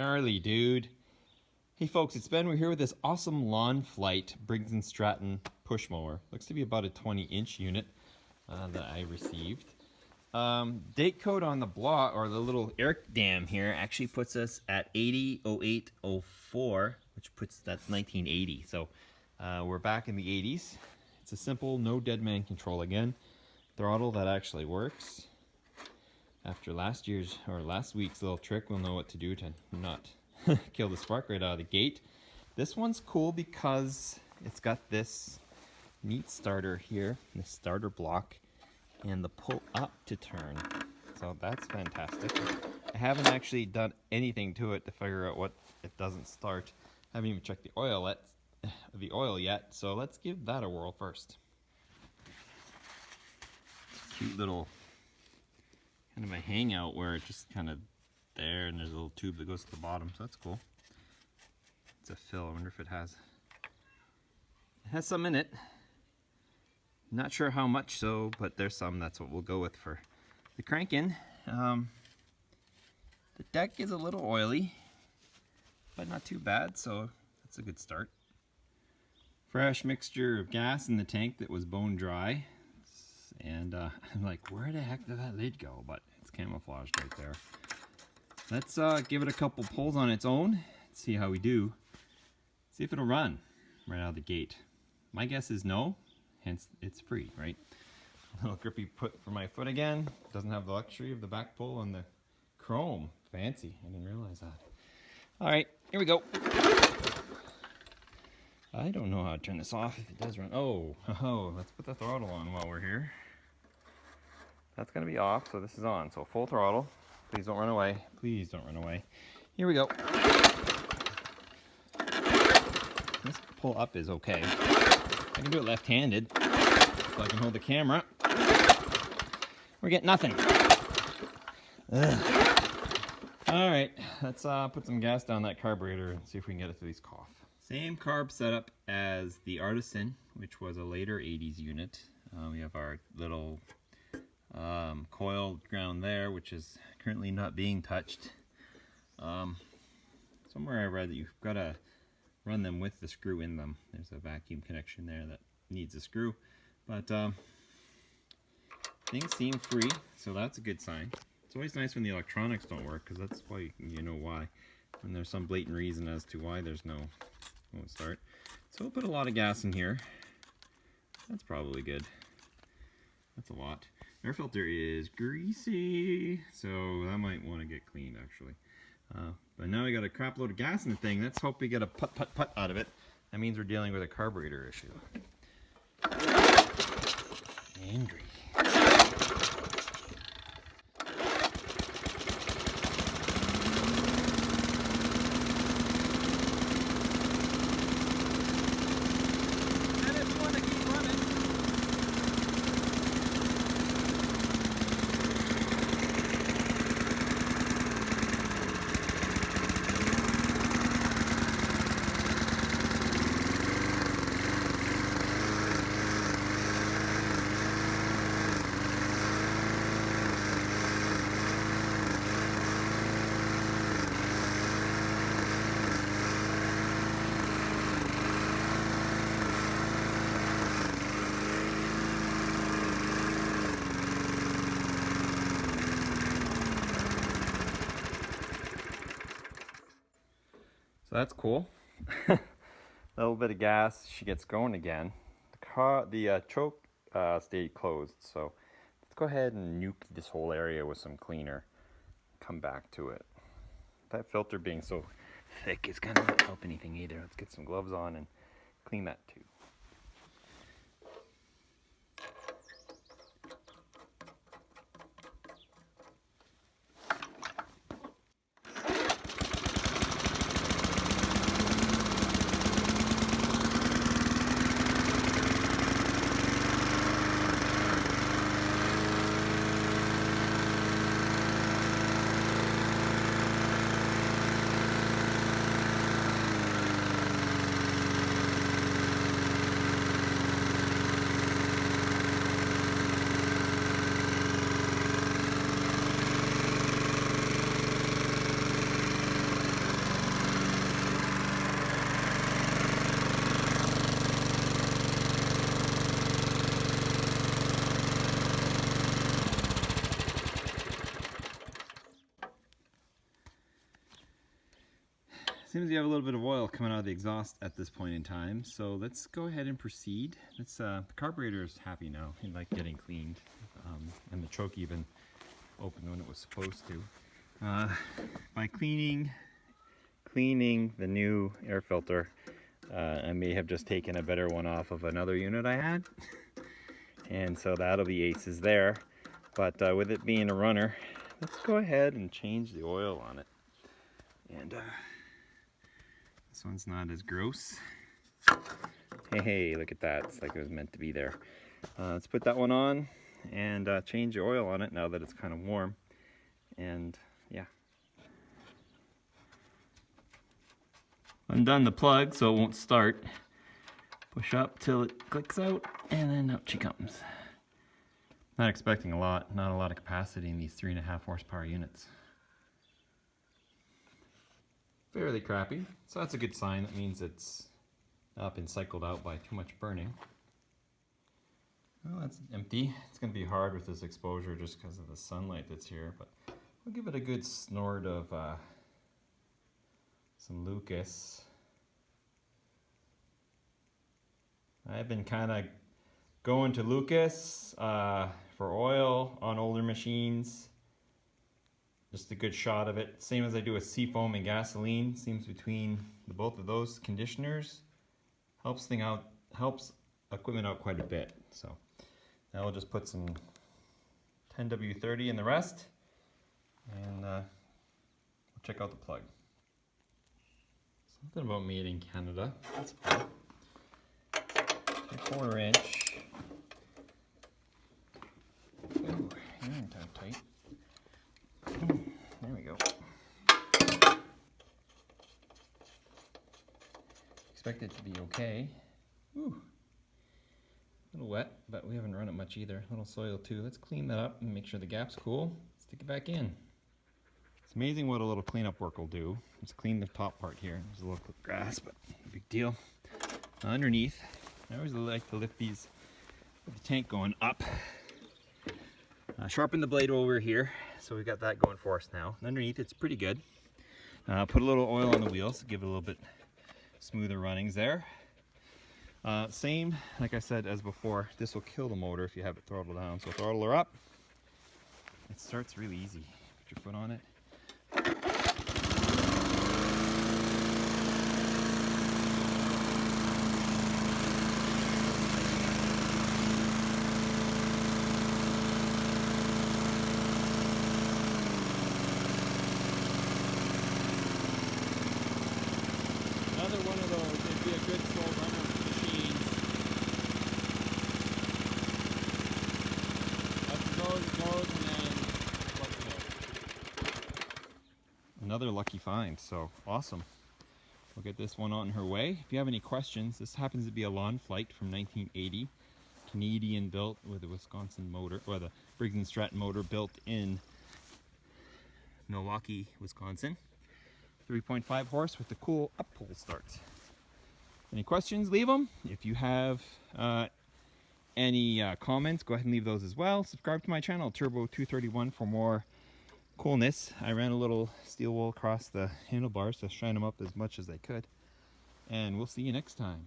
Gnarly, dude. Hey folks, it's Ben. We're here with this awesome LawnFlite Briggs & Stratton push mower. Looks to be about a 20-inch unit that I received. Date code on the block, or the little air dam here, actually puts us at 800804, which puts that's 1980. So we're back in the 80s. It's a simple no dead man control again. Throttle that actually works. After last week's little trick, we'll know what to do to not kill the spark right out of the gate. This one's cool because it's got this neat starter here, this starter block, and the pull up to turn. So that's fantastic. I haven't actually done anything to it to figure out what it doesn't start. I haven't even checked the oil yet, so let's give that a whirl first. Cute little kind of a hangout where it just kind of there, and there's a little tube that goes to the bottom, so that's cool. It's a fill. I wonder if it has some in it. Not sure how much, so, but there's some. That's what we'll go with for the cranking. The deck is a little oily, but not too bad, so that's a good start. Fresh mixture of gas in the tank that was bone dry. And I'm like, where the heck did that lid go? But it's camouflaged right there. Let's give it a couple pulls on its own. See how we do. See if it'll run right out of the gate. My guess is no, hence it's free, right? A little grippy put for my foot again. Doesn't have the luxury of the back pull and the chrome. Fancy, I didn't realize that. All right, here we go. I don't know how to turn this off if it does run. Oh, let's put the throttle on while we're here. That's gonna be off, so this is on. So full throttle. Please don't run away. Please don't run away. Here we go. This pull up is okay. I can do it left-handed, so I can hold the camera. We're getting nothing. Ugh. All right, let's put some gas down that carburetor and see if we can get it through these cough. Same carb setup as the Artisan, which was a later 80s unit. We have our little coil ground there, which is currently not being touched. Somewhere I read that you've got to run them with the screw in them. There's a vacuum connection there that needs a screw, but things seem free, so that's a good sign. It's always nice when the electronics don't work, because that's why you know why. When there's some blatant reason as to why there's won't start. So we'll put a lot of gas in here. That's probably good. That's a lot. Air filter is greasy, so that might want to get cleaned actually. But now we got a crap load of gas in the thing. Let's hope we get a put out of it. That means we're dealing with a carburetor issue. Angry. So that's cool. A little bit of gas, she gets going again. The choke stayed closed, so let's go ahead and nuke this whole area with some cleaner. Come back to it. That filter being so thick is kind of not help anything either. Let's get some gloves on and clean that too. Seems you have a little bit of oil coming out of the exhaust at this point in time, so let's go ahead and proceed. The carburetor is happy now. He liked getting cleaned, and the choke even opened when it was supposed to. By cleaning the new air filter, I may have just taken a better one off of another unit I had, and so that'll be aces there. But with it being a runner, let's go ahead and change the oil on it. And this one's not as gross. Hey, look at that. It's like it was meant to be there. Let's put that one on and change the oil on it now that it's kind of warm. And yeah. Undone the plug so it won't start. Push up till it clicks out, and then out she comes. Not expecting a lot, not a lot of capacity in these 3.5 horsepower units. Fairly crappy, so that's a good sign. That means it's not been cycled out by too much burning. Well, that's empty. It's going to be hard with this exposure just because of the sunlight that's here, but we'll give it a good snort of some Lucas. I've been kind of going to Lucas for oil on older machines. Just a good shot of it. Same as I do with seafoam and gasoline. Seems between the both of those conditioners helps equipment out quite a bit. So now we'll just put some 10W30 in the rest, and we'll check out the plug. Something about made in Canada. That's cool. 3/4 inch. Ooh, you're in tight. There we go. Expect it to be okay. Ooh. A little wet, but we haven't run it much either. A little soil too. Let's clean that up and make sure the gap's cool. Stick it back in. It's amazing what a little cleanup work will do. Let's clean the top part here. There's a little grass, but no big deal. Underneath, I always like to lift these with the tank going up. Sharpen the blade over here, so we've got that going for us now. Underneath, it's pretty good. Put a little oil on the wheels to give it a little bit smoother runnings there. Same, like I said, as before, this will kill the motor if you have it throttled down. So throttle her up. It starts really easy. Put your foot on it. Another one of those, it'd be a good slow runner machine. As it goes, and then another lucky find, so awesome. We'll get this one on her way. If you have any questions, this happens to be a LawnFlite from 1980. Canadian built with a Wisconsin motor, or the Briggs & Stratton motor built in Milwaukee, Wisconsin. 3.5 horse with the cool up pull starts. Any questions, leave them. If you have any comments, go ahead and leave those as well. Subscribe to my channel, Turbo231, for more coolness. I ran a little steel wool across the handlebars to shine them up as much as I could. And we'll see you next time.